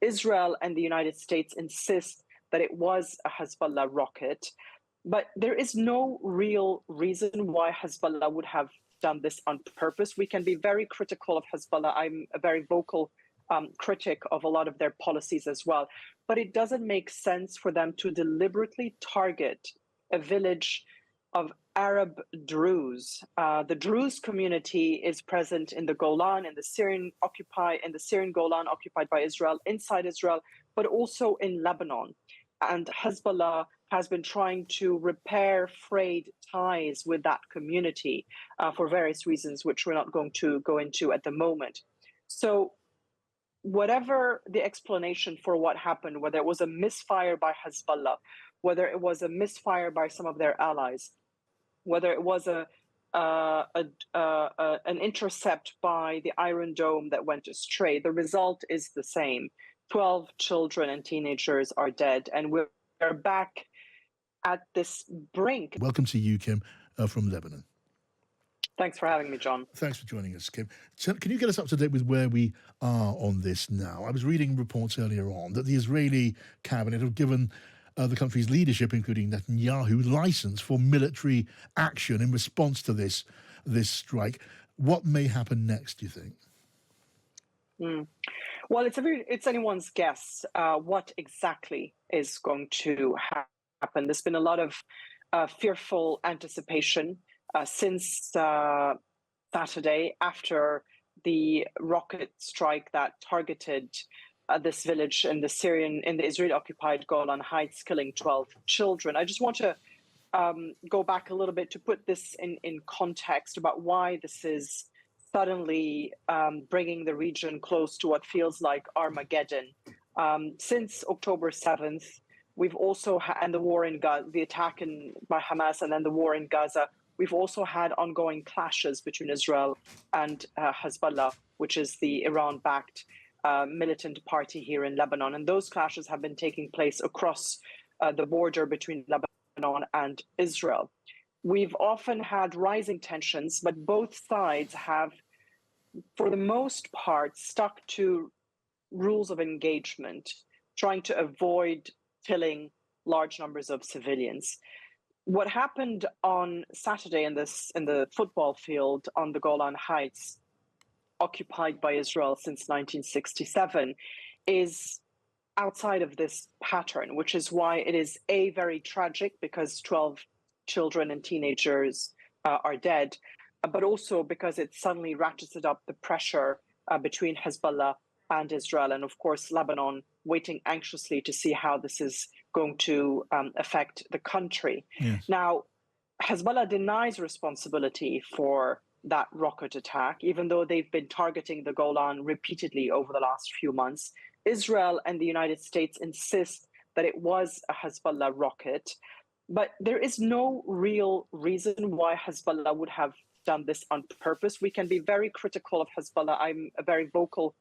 Israel and the United States insist that it was a Hezbollah rocket, but there is no real reason why Hezbollah would have done this on purpose. We can be very critical of Hezbollah. I'm a very vocal critic of a lot of their policies as well. But it doesn't make sense for them to deliberately target a village of Arab Druze. The Druze community is present in the Golan, in the Syrian Golan occupied by Israel, inside Israel, but also in Lebanon. And Hezbollah has been trying to repair frayed ties with that community for various reasons, which we're not going to go into at the moment. So whatever the explanation for what happened, whether it was a misfire by Hezbollah, whether it was a misfire by some of their allies, whether it was an intercept by the Iron Dome that went astray, the result is the same. 12 children and teenagers are dead, and we're back at this brink. Welcome to you, Kim, from Lebanon. Thanks for having me, John. Thanks for joining us, Kim. So can you get us up to date with where we are on this now? I was reading reports earlier on that the Israeli cabinet have given the country's leadership, including Netanyahu, license for military action in response to this strike. What may happen next, do you think? Well, it's anyone's guess what exactly is going to happen. There's been a lot of fearful anticipation since Saturday after the rocket strike that targeted this village in the Israeli-occupied Golan Heights, killing 12 children. I just want to go back a little bit to put this in context about why this is suddenly bringing the region close to what feels like Armageddon. Since October 7th, we've also had the war in Gaza, the attack by Hamas, and then the war in Gaza. We've also had ongoing clashes between Israel and Hezbollah, which is the Iran-backed militant party here in Lebanon. And those clashes have been taking place across the border between Lebanon and Israel. We've often had rising tensions, but both sides have, for the most part, stuck to rules of engagement, trying to avoid killing large numbers of civilians. What happened on Saturday in the football field on the Golan Heights, occupied by Israel since 1967, is outside of this pattern, which is why it is very tragic, because 12 children and teenagers are dead, but also because it suddenly ratcheted up the pressure between Hezbollah and Israel, and of course Lebanon waiting anxiously to see how this is going to affect the country. Yes. Now, Hezbollah denies responsibility for that rocket attack, even though they've been targeting the Golan repeatedly over the last few months. Israel and the United States insist that it was a Hezbollah rocket, but there is no real reason why Hezbollah would have done this on purpose. We can be very critical of Hezbollah. I'm a very vocal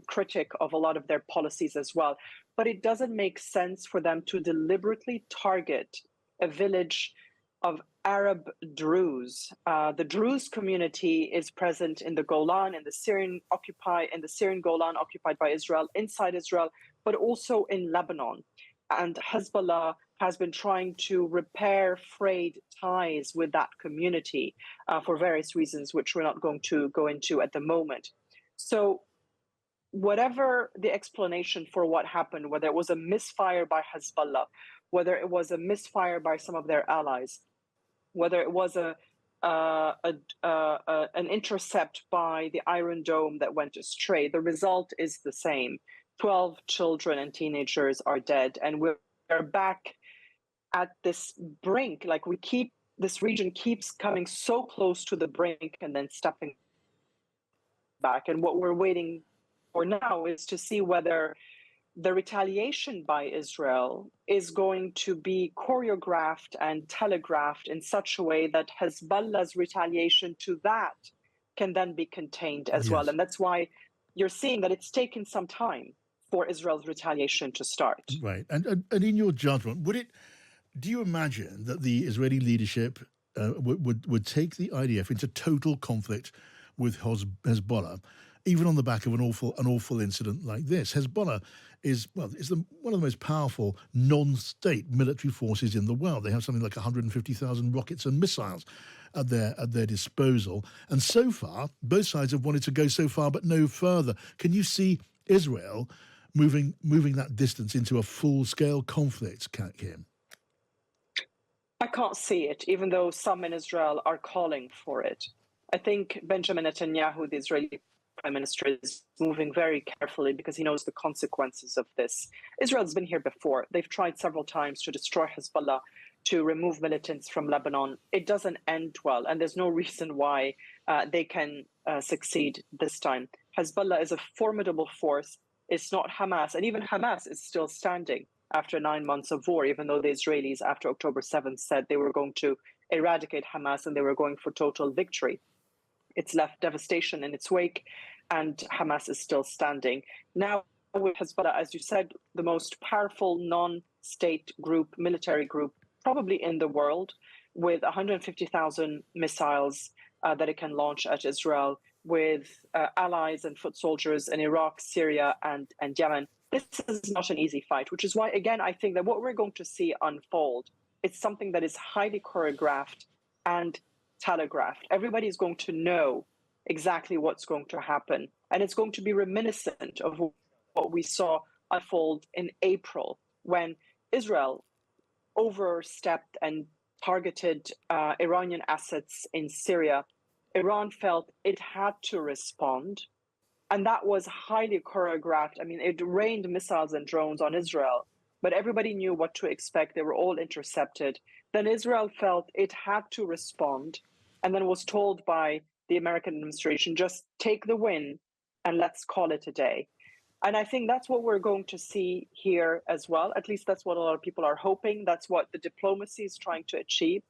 critic of a lot of their policies as well. But it doesn't make sense for them to deliberately target a village of Arab Druze. The Druze community is present in the Golan, in the Syrian Golan occupied by Israel, inside Israel, but also in Lebanon. And Hezbollah has been trying to repair frayed ties with that community for various reasons, which we're not going to go into at the moment. So whatever the explanation for what happened, whether it was a misfire by Hezbollah, whether it was a misfire by some of their allies, whether it was an intercept by the Iron Dome that went astray, the result is the same. 12 children and teenagers are dead, and we're back at this brink. Like this region keeps coming so close to the brink and then stepping back. And what we're waiting for now is to see whether the retaliation by Israel is going to be choreographed and telegraphed in such a way that Hezbollah's retaliation to that can then be contained as well. And that's why you're seeing that it's taken some time for Israel's retaliation to start. Right. And in your judgment, do you imagine that the Israeli leadership would take the IDF into total conflict with Hezbollah even on the back of an awful incident like this. Hezbollah is one of the most powerful non-state military forces in the world. They have something like 150,000 rockets and missiles at their disposal. And so far, both sides have wanted to go so far, but no further. Can you see Israel moving that distance into a full-scale conflict, Kim? I can't see it, even though some in Israel are calling for it. I think Benjamin Netanyahu, the Israeli prime minister, is moving very carefully because he knows the consequences of this. Israel's been here before. They've tried several times to destroy Hezbollah, to remove militants from Lebanon. It doesn't end well, and there's no reason why they can succeed this time. Hezbollah is a formidable force. It's not Hamas, and even Hamas is still standing after 9 months of war, even though the Israelis, after October 7th, said they were going to eradicate Hamas and they were going for total victory. It's left devastation in its wake, and Hamas is still standing. Now, with Hezbollah, as you said, the most powerful non-state group, military group, probably in the world, with 150,000 missiles that it can launch at Israel, with allies and foot soldiers in Iraq, Syria, and Yemen. This is not an easy fight, which is why, again, I think that what we're going to see unfold, it's something that is highly choreographed and telegraphed. Everybody is going to know exactly what's going to happen. And it's going to be reminiscent of what we saw unfold in April, when Israel overstepped and targeted Iranian assets in Syria. Iran felt it had to respond. And that was highly choreographed. I mean, it rained missiles and drones on Israel, but everybody knew what to expect. They were all intercepted. Then Israel felt it had to respond, and then was told by the American administration, just take the win and let's call it a day. And I think that's what we're going to see here as well. At least that's what a lot of people are hoping. That's what the diplomacy is trying to achieve.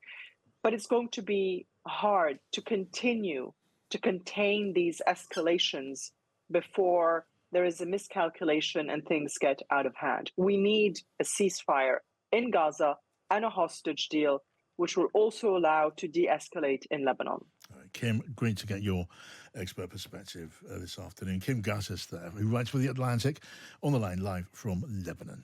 But it's going to be hard to continue to contain these escalations before there is a miscalculation and things get out of hand. We need a ceasefire in Gaza and a hostage deal, which will also allow to de-escalate in Lebanon. Kim, great to get your expert perspective this afternoon. Kim Ghattas there, who writes for The Atlantic, on the line live from Lebanon.